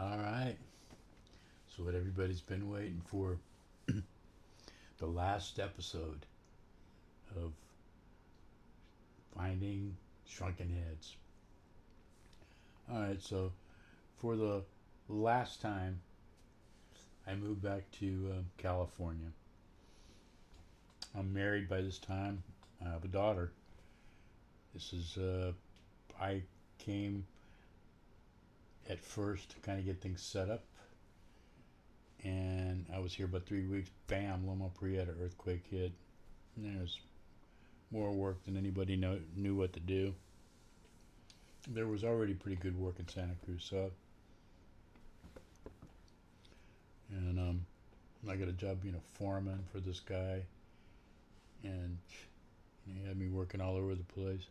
All right. So, what everybody's been waiting for, the last episode of Finding Shrunken Heads. All right. So, for the last time, I moved back to California. I'm married by this time. I have a daughter. I came at first to kind of get things set up, and I was here about 3 weeks. Bam, Loma Prieta earthquake hit. And there was more work than anybody knew what to do. There was already pretty good work in Santa Cruz, so and I got a job being a foreman for this guy, and he had me working all over the place.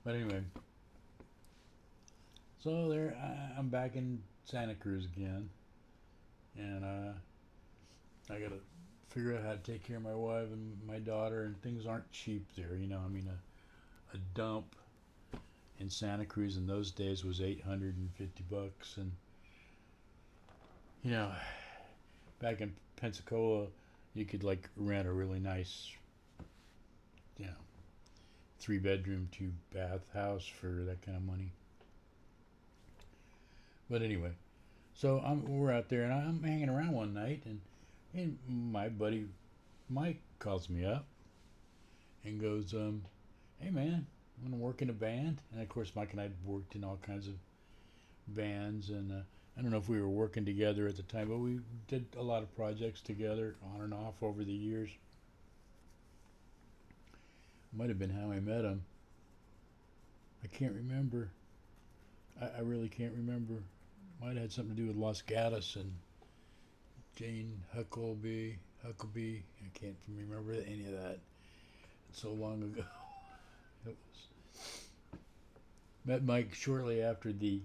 But anyway, so I'm back in Santa Cruz again, and I gotta figure out how to take care of my wife and my daughter, and things aren't cheap there. I mean, a dump in Santa Cruz in those days was $850, and you know, back in Pensacola, you could like rent a really nice, you know, 3 bedroom, 2 bath house for that kind of money. But anyway, so we're out there, and I'm hanging around one night, and my buddy Mike calls me up and goes, "Hey man, want to work in a band?" And of course, Mike and I worked in all kinds of bands, and I don't know if we were working together at the time, but we did a lot of projects together on and off over the years. Might have been how I met him. I can't remember. I really can't remember. Might have had something to do with Los Gatos and Jane Huckabee. I can't remember any of that. It's so long ago. It was. Met Mike shortly after the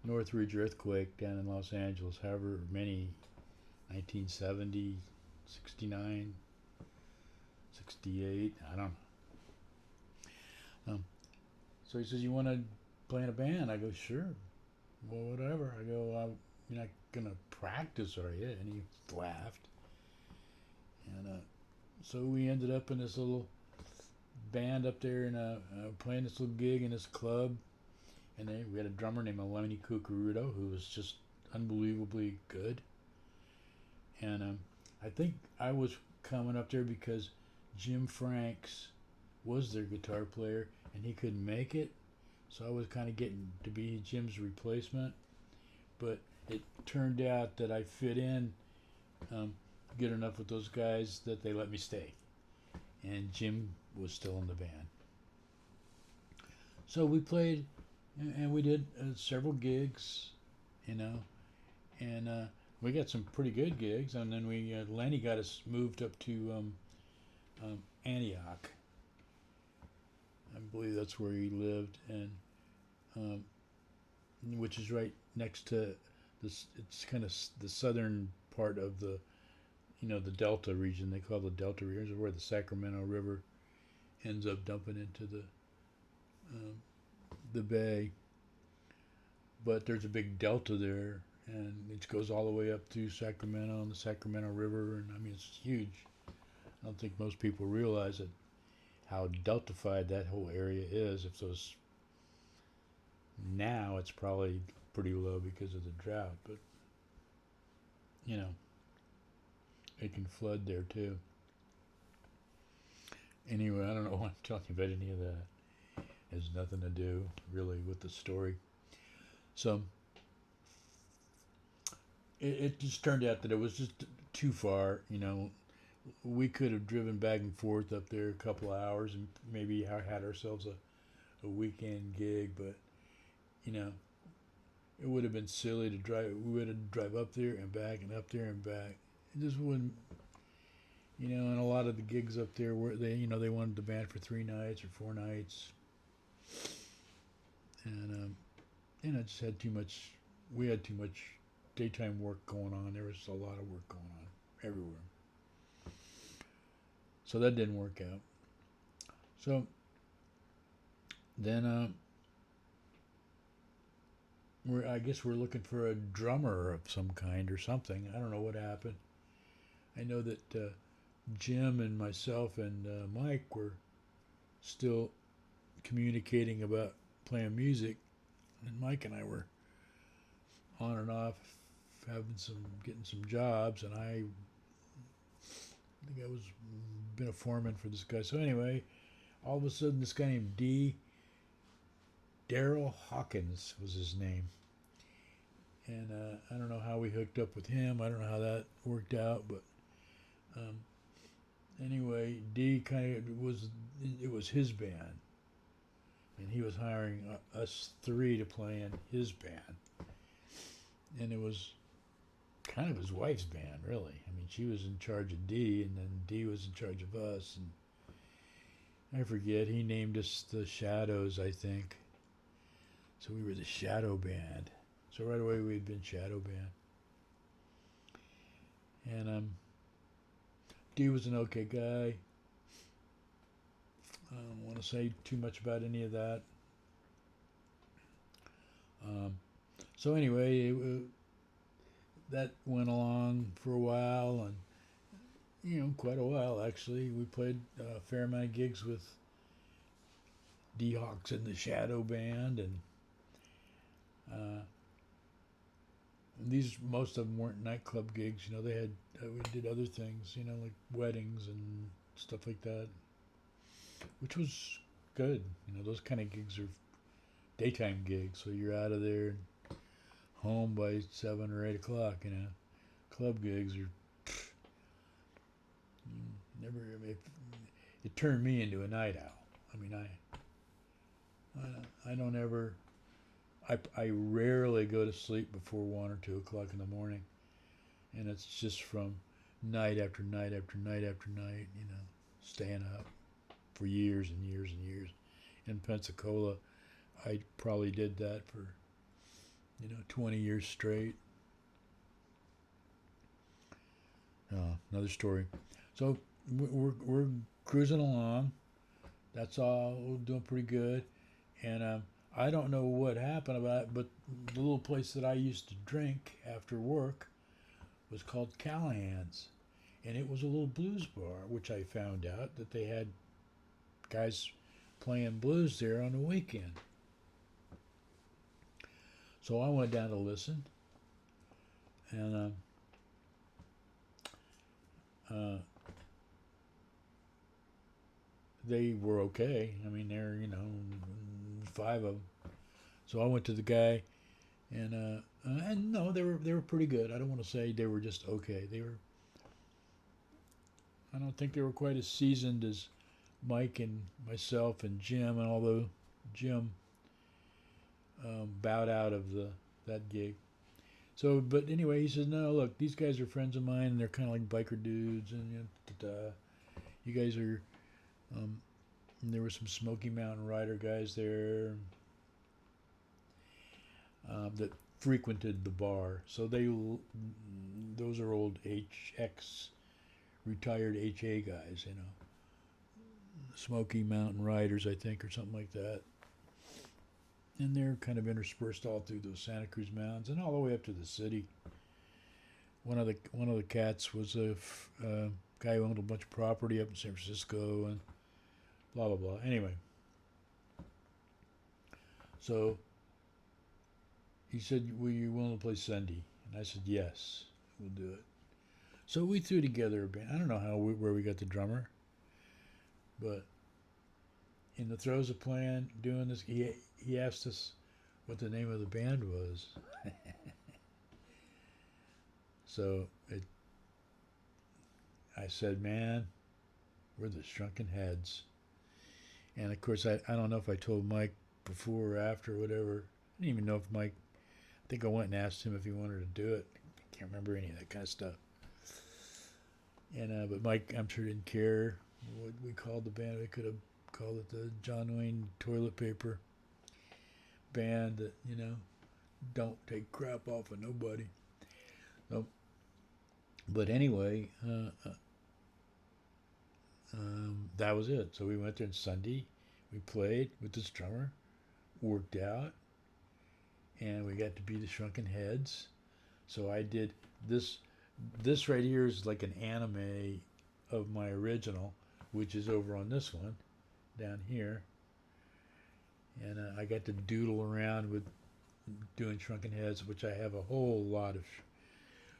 Northridge earthquake down in Los Angeles, however many, 1970, 69, 68, I don't know. So he says, "You want to play in a band?" I go, "Sure." "Well, whatever." I go, "You're not going to practice, are you?" And he laughed. And so we ended up in this little band up there and playing this little gig in this club. And we had a drummer named Lenny Cucuruto who was just unbelievably good. And I think I was coming up there because Jim Franks was their guitar player and he couldn't make it. So I was kind of getting to be Jim's replacement. But it turned out that I fit in good enough with those guys that they let me stay. And Jim was still in the band. So we played and we did several gigs, you know, and we got some pretty good gigs. And then Lenny got us moved up to Antioch. I believe that's where he lived, and um, which is right next to this. It's kind of the southern part of the Delta region. They call the Delta region, where the Sacramento River ends up dumping into the bay. But there's a big delta there, and it goes all the way up through Sacramento and the Sacramento River, and I mean it's huge. I don't think most people realize it, how deltified that whole area is. If those Now it's probably pretty low because of the drought, but you know it can flood there too. Anyway, I don't know why I'm talking about any of that. It has nothing to do really with the story. So it just turned out that it was just too far. We could have driven back and forth up there a couple of hours and maybe had ourselves a weekend gig, but you know, it would have been silly to drive. We would have drive up there and back and up there and back. It just wouldn't. And a lot of the gigs up there were they wanted the band for 3 nights or 4 nights, and just had too much. We had too much daytime work going on. There was a lot of work going on everywhere, so that didn't work out. So then, I guess we're looking for a drummer of some kind or something. I don't know what happened. I know that Jim and myself and Mike were still communicating about playing music, and Mike and I were on and off getting some jobs, and I think I was been a foreman for this guy. So anyway, all of a sudden, this guy named Daryl Hawkins was his name, and I don't know how we hooked up with him. I don't know how that worked out, but um, anyway, D kind of it was his band, and he was hiring us three to play in his band, and it was kind of his wife's band, really. I mean, she was in charge of D, and then D was in charge of us, and I forget, he named us the Shadows, I think. So we were the Shadow Band. So right away we had been Shadow Band. And D was an okay guy. I don't want to say too much about any of that. So anyway, that went along for a while, and quite a while actually. We played a fair amount of gigs with D Hawks and the Shadow Band, and these most of them weren't nightclub gigs. They had we did other things, like weddings and stuff like that, which was good. Those kind of gigs are daytime gigs, so you're out of there and home by 7 or 8 o'clock. Club gigs are never. It turned me into a night owl. I mean, I don't ever. I rarely go to sleep before 1 or 2 o'clock in the morning, and it's just from night after night after night after night. Staying up for years and years and years. In Pensacola, I probably did that for 20 years straight. Another story. So we're cruising along. That's all. We're doing pretty good, and I don't know what happened about it, but the little place that I used to drink after work was called Callahan's, and it was a little blues bar, which I found out that they had guys playing blues there on the weekend. So I went down to listen, and they were okay. I mean, they're 5 of them. So I went to the guy, and no, they were pretty good. I don't want to say they were just okay. They were. I don't think they were quite as seasoned as Mike and myself and Jim, and although Jim bowed out of that gig. So, but anyway, he says, "No, look, these guys are friends of mine, and they're kind of like biker dudes, and you guys are." And there were some Smoky Mountain Rider guys there that frequented the bar. So those are old retired HA guys, Smoky Mountain Riders, I think, or something like that. And they're kind of interspersed all through those Santa Cruz Mountains and all the way up to the city. One of the cats was a guy who owned a bunch of property up in San Francisco, and blah blah blah. Anyway, so he said, "Were you willing to play Sunday?" And I said, "Yes, we'll do it." So we threw together a band. I don't know where we got the drummer, but in the throes of playing, doing this, he asked us what the name of the band was. So I said, "Man, we're the Shrunken Heads." And of course, I don't know if I told Mike before or after, or whatever. I didn't even know if Mike. I think I went and asked him if he wanted to do it. I can't remember any of that kind of stuff. And but Mike, I'm sure, didn't care what we called the band. We could have called it the John Wayne Toilet Paper Band that don't take crap off of nobody. So, but anyway, that was it. So we went there on Sunday. We played with this drummer, worked out, and we got to be the Shrunken Heads. So I did this. This right here is like an anime of my original, which is over on this one down here, and I got to doodle around with doing Shrunken Heads, which I have a whole lot of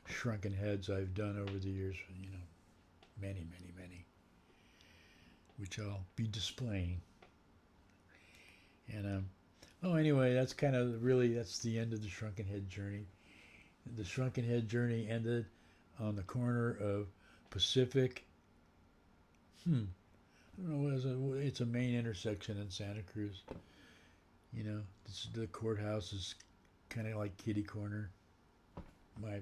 Shrunken Heads I've done over the years. Many, many, many, which I'll be displaying. And anyway, that's kind of really that's the end of the Shrunken Head journey. The Shrunken Head journey ended on the corner of Pacific. I don't know what is it. It's a main intersection in Santa Cruz. The courthouse is kind of like kitty corner. My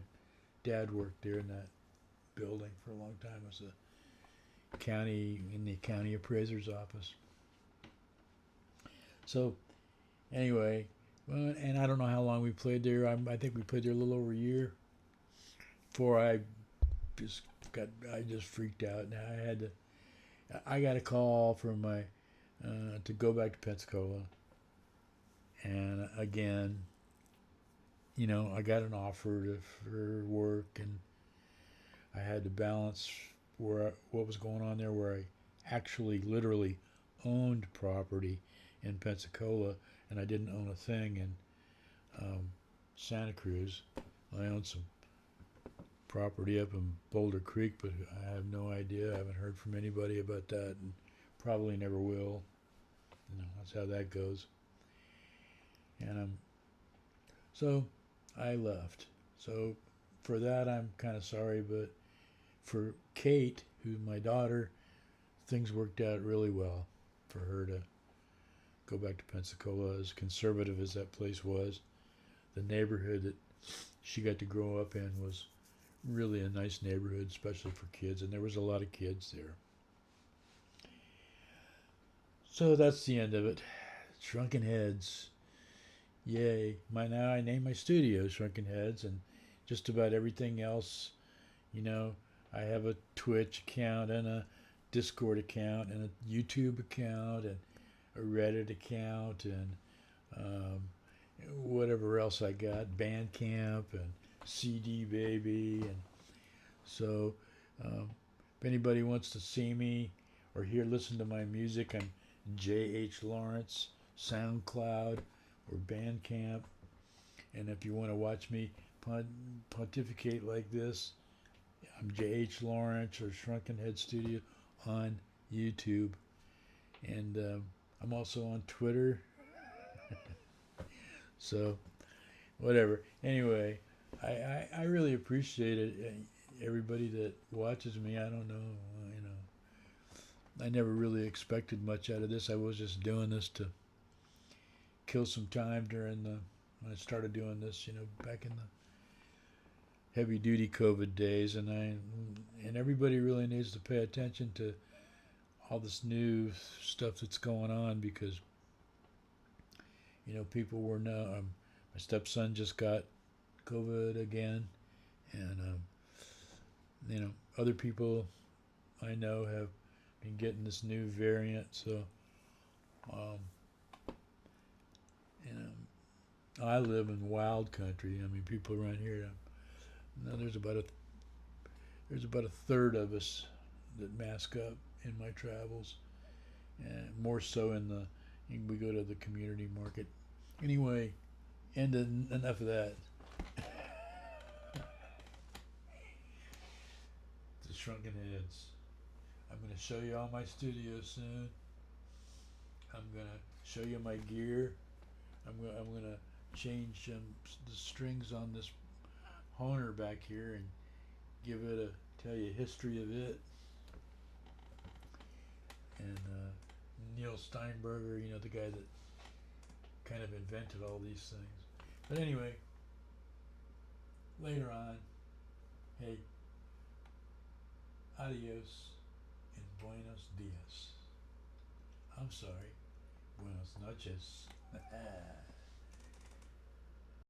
dad worked there in that building for a long time. It was in the county appraiser's office. So anyway, and I don't know how long we played there. I think we played there a little over a year before I just freaked out. Now I got a call from my to go back to Pensacola, and again, I got an offer for work, and I had to balance what was going on there, where I actually literally owned property in Pensacola, and I didn't own a thing in Santa Cruz. I owned some property up in Boulder Creek, but I have no idea. I haven't heard from anybody about that, and probably never will. That's how that goes. And so I left. So for that, I'm kind of sorry, but for Kate, who's my daughter, things worked out really well for her to go back to Pensacola. As conservative as that place was, the neighborhood that she got to grow up in was really a nice neighborhood, especially for kids, and there was a lot of kids there. So that's the end of it. Shrunken Heads. Yay. Now I name my studio Shrunken Heads, and just about everything else, I have a Twitch account and a Discord account and a YouTube account and a Reddit account and whatever else I got, Bandcamp and CD Baby. And so if anybody wants to see me or listen to my music, I'm J.H.Lawrence, SoundCloud or Bandcamp. And if you want to watch me pontificate like this, I'm J.H.Lawrence or Shrunken Head Studio on YouTube. And I'm also on Twitter. So, whatever. Anyway, I really appreciate it. Everybody that watches me, I don't know, I never really expected much out of this. I was just doing this to kill some time when I started doing this, back in the heavy duty COVID days, and everybody really needs to pay attention to all this new stuff that's going on, because people were my stepson just got COVID again, and other people I know have been getting this new variant. So I live in wild country. People around here, there's about a third of us that mask up in my travels, and more so we go to the community market. Anyway, enough of that. The Shrunken Heads. I'm going to show you all my studio soon. I'm going to show you my gear. I'm going to change the strings on this Honer back here and tell you history of it. And Neil Steinberger, the guy that kind of invented all these things. But anyway, later on, hey, adios and buenos dias. I'm sorry, buenos noches.